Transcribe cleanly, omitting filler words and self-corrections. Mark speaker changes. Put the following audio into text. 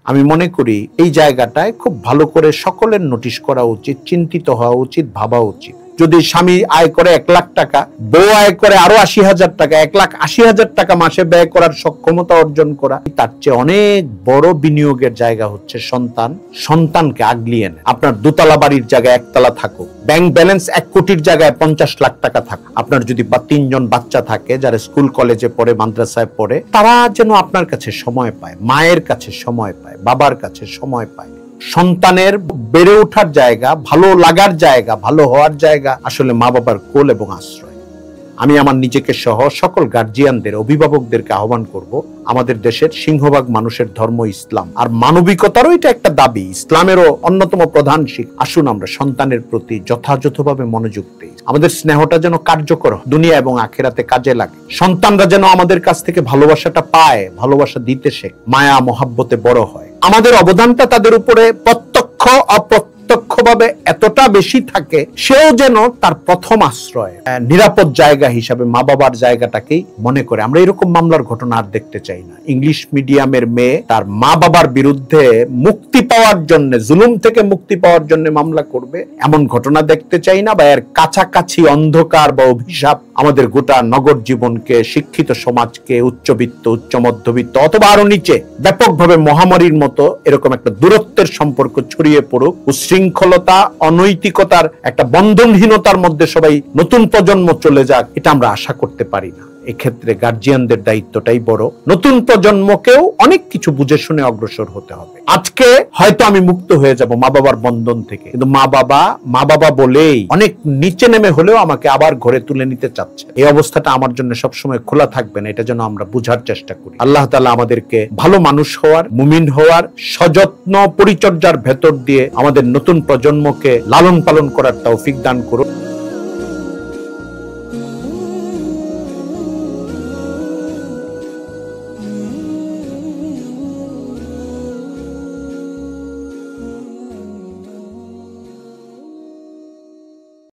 Speaker 1: আমি মনে করি এই জায়গাটায় খুব ভালো করে সকলের নোটিশ করা উচিত, চিন্তিত হওয়া উচিত, ভাবা উচিত। যদি স্বামী আয় করে 1 লাখ টাকা, বউ আয় করে আরো 80,000 টাকা, 1,80,000 টাকা মাসে ব্যয় করার সক্ষমতা অর্জন করা, তার চেয়ে অনেক বড় বিনিয়োগের জায়গা হচ্ছে সন্তান। সন্তানকে আগলিয়ে নেন। আপনার 2 তলা বাড়ির জায়গায় 1 তলা থাকুক, ব্যাংক ব্যালেন্স 1 কোটির জায়গায় 50 লাখ টাকা থাকুক, আপনার যদি 3 জন বাচ্চা থাকে যারা স্কুল কলেজে পড়ে, মাদ্রাসায় পড়ে, তারা যেন আপনার কাছে সময় পায়, মায়ের কাছে সময় পায়, বাবার কাছে সময় পায়। সন্তানের বেড়ে ওঠার জায়গা, ভালো লাগার জায়গা, ভালো হওয়ার জায়গা আসলে মা বাবার কোল এবং আশ্রয়। আমি আমার নিজেকে সহ সকল গার্জিয়ানদের, অভিভাবকদেরকে আহ্বান করব, আমাদের দেশের সিংহভাগ মানুষের ধর্ম ইসলাম, আর মানবিকতারও এটা একটা দাবি, ইসলামেরও অন্যতম প্রধান শিখ। আসুন আমরা সন্তানের প্রতি যথাযথভাবে মনোযোগ দিই। আমাদের স্নেহটা যেন কার্যকর, দুনিয়া এবং আখিরাতে কাজে লাগে। সন্তানরা যেন আমাদের কাছ থেকে ভালোবাসাটা পায়, ভালোবাসা দিতে শেখে, মায়া মহাব্বতে বড় হয়। আমাদের অবদানটা তাদের উপরে প্রত্যক্ষ অপ্রত্যক্ষভাবে এতটা বেশি থাকে, সেও যেন তার প্রথম আশ্রয়, নিরাপদ জায়গা হিসাবে মা বাবার জায়গাটাকেই মনে করে। আমরা এরকম মামলার ঘটনা আর দেখতে চাই না। ইংলিশ মিডিয়ামের মেয়ে তার মা বাবার বিরুদ্ধে মুক্তি পাওয়ার জন্য, জুলুম থেকে মুক্তি পাওয়ার জন্য মামলা করবে, এমন ঘটনা দেখতে চাই না। বা এর কাছাকাছি অন্ধকার বা অভিশাপ আমাদের গোটা নগর জীবনকে, শিক্ষিত সমাজকে, উচ্চবিত্ত, উচ্চ মধ্যবিত্ত অথবা আরো নিচে ব্যাপকভাবে মহামারীর মতো এরকম একটা দূরত্বের সম্পর্ক ছড়িয়ে পড়ুক, উশৃঙ্খলতা, অনৈতিকতার একটা বন্ধনহীনতার মধ্যে সবাই নতুন প্রজন্ম চলে যাক, এটা আমরা আশা করতে পারি না। এক্ষেত্রে গার্জিয়ানদের দায়িত্বটাই বড়। নতুন প্রজন্মকেও অনেক কিছু বুঝে শুনে অগ্রসর হতে হবে। আজকে হয়তো আমি মুক্ত হয়ে যাব মা বাবার বন্ধন থেকে, কিন্তু মা বাবা বলেই অনেক নিচে নেমে হলেও আমাকে আবার ঘরে তুলে নিতে চাচ্ছে। এই অবস্থাটা আমার জন্য সবসময় খোলা থাকবে না, এটা যেন আমরা বুঝার চেষ্টা করি। আল্লাহ তাআলা আমাদেরকে ভালো মানুষ হওয়ার, মুমিন হওয়ার, সযত্ন পরিচর্যার ভেতর দিয়ে আমাদের নতুন প্রজন্মকে লালন পালন করার তৌফিক দান করুন।